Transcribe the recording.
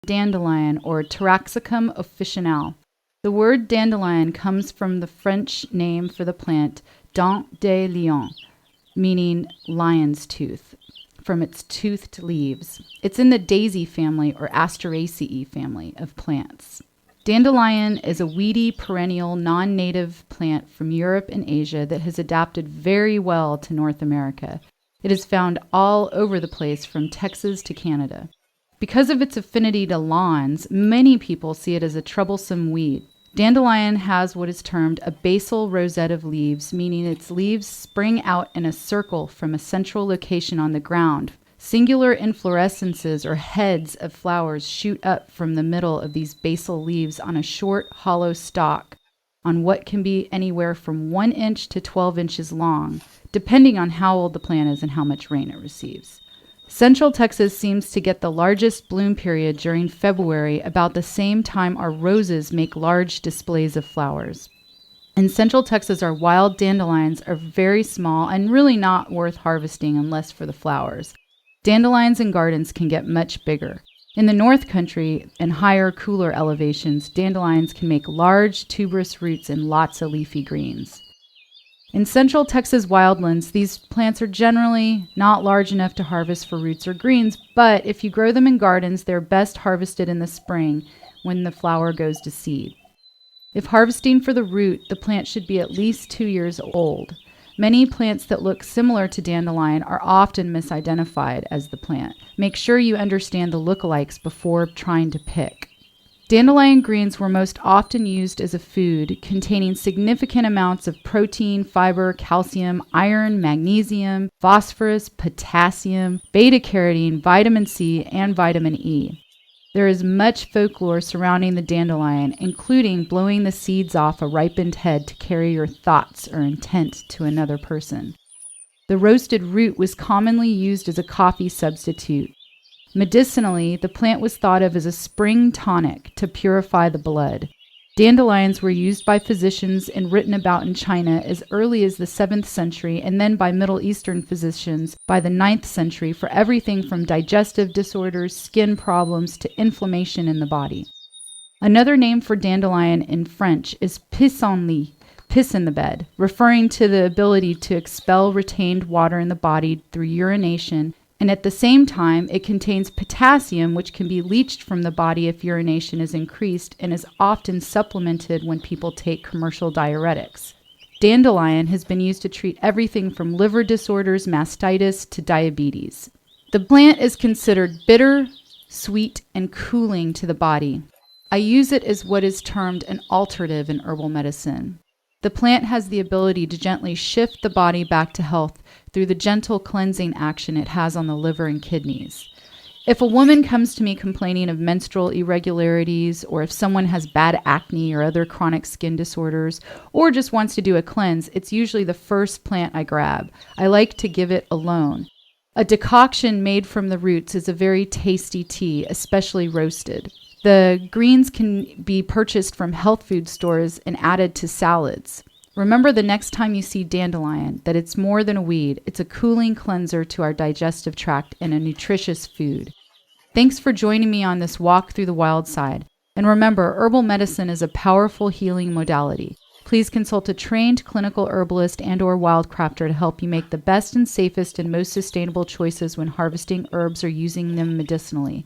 dandelion or Taraxacum officinale. The word dandelion comes from the French name for the plant Dandelion, meaning lion's tooth, from its toothed leaves. It's in the daisy family or Asteraceae family of plants. Dandelion is a weedy, perennial, non-native plant from Europe and Asia that has adapted very well to North America. It is found all over the place from Texas to Canada. Because of its affinity to lawns, many people see it as a troublesome weed. Dandelion has what is termed a basal rosette of leaves, meaning its leaves spring out in a circle from a central location on the ground. Singular inflorescences or heads of flowers shoot up from the middle of these basal leaves on a short, hollow stalk on what can be anywhere from 1 inch to 12 inches long, depending on how old the plant is and how much rain it receives. Central Texas seems to get the largest bloom period during February, about the same time our roses make large displays of flowers. In Central Texas, our wild dandelions are very small and really not worth harvesting unless for the flowers. Dandelions in gardens can get much bigger. In the North Country and higher, cooler elevations, dandelions can make large, tuberous roots and lots of leafy greens. In Central Texas wildlands, these plants are generally not large enough to harvest for roots or greens, but if you grow them in gardens, they're best harvested in the spring when the flower goes to seed. If harvesting for the root, the plant should be at least 2 years old. Many plants that look similar to dandelion are often misidentified as the plant. Make sure you understand the lookalikes before trying to pick. Dandelion greens were most often used as a food, containing significant amounts of protein, fiber, calcium, iron, magnesium, phosphorus, potassium, beta-carotene, vitamin C, and vitamin E. There is much folklore surrounding the dandelion, including blowing the seeds off a ripened head to carry your thoughts or intent to another person. The roasted root was commonly used as a coffee substitute. Medicinally, the plant was thought of as a spring tonic to purify the blood. Dandelions were used by physicians and written about in China as early as the 7th century and then by Middle Eastern physicians by the 9th century for everything from digestive disorders, skin problems, to inflammation in the body. Another name for dandelion in French is pissenlit, piss in the bed, referring to the ability to expel retained water in the body through urination, and at the same time, it contains potassium, which can be leached from the body if urination is increased and is often supplemented when people take commercial diuretics. Dandelion has been used to treat everything from liver disorders, mastitis, to diabetes. The plant is considered bitter, sweet, and cooling to the body. I use it as what is termed an alterative in herbal medicine. The plant has the ability to gently shift the body back to health through the gentle cleansing action it has on the liver and kidneys. If a woman comes to me complaining of menstrual irregularities, or if someone has bad acne or other chronic skin disorders, or just wants to do a cleanse, it's usually the first plant I grab. I like to give it alone. A decoction made from the roots is a very tasty tea, especially roasted. The greens can be purchased from health food stores and added to salads. Remember the next time you see dandelion that it's more than a weed. It's a cooling cleanser to our digestive tract and a nutritious food. Thanks for joining me on this walk through the wild side. And remember, herbal medicine is a powerful healing modality. Please consult a trained clinical herbalist and/or wildcrafter to help you make the best and safest and most sustainable choices when harvesting herbs or using them medicinally.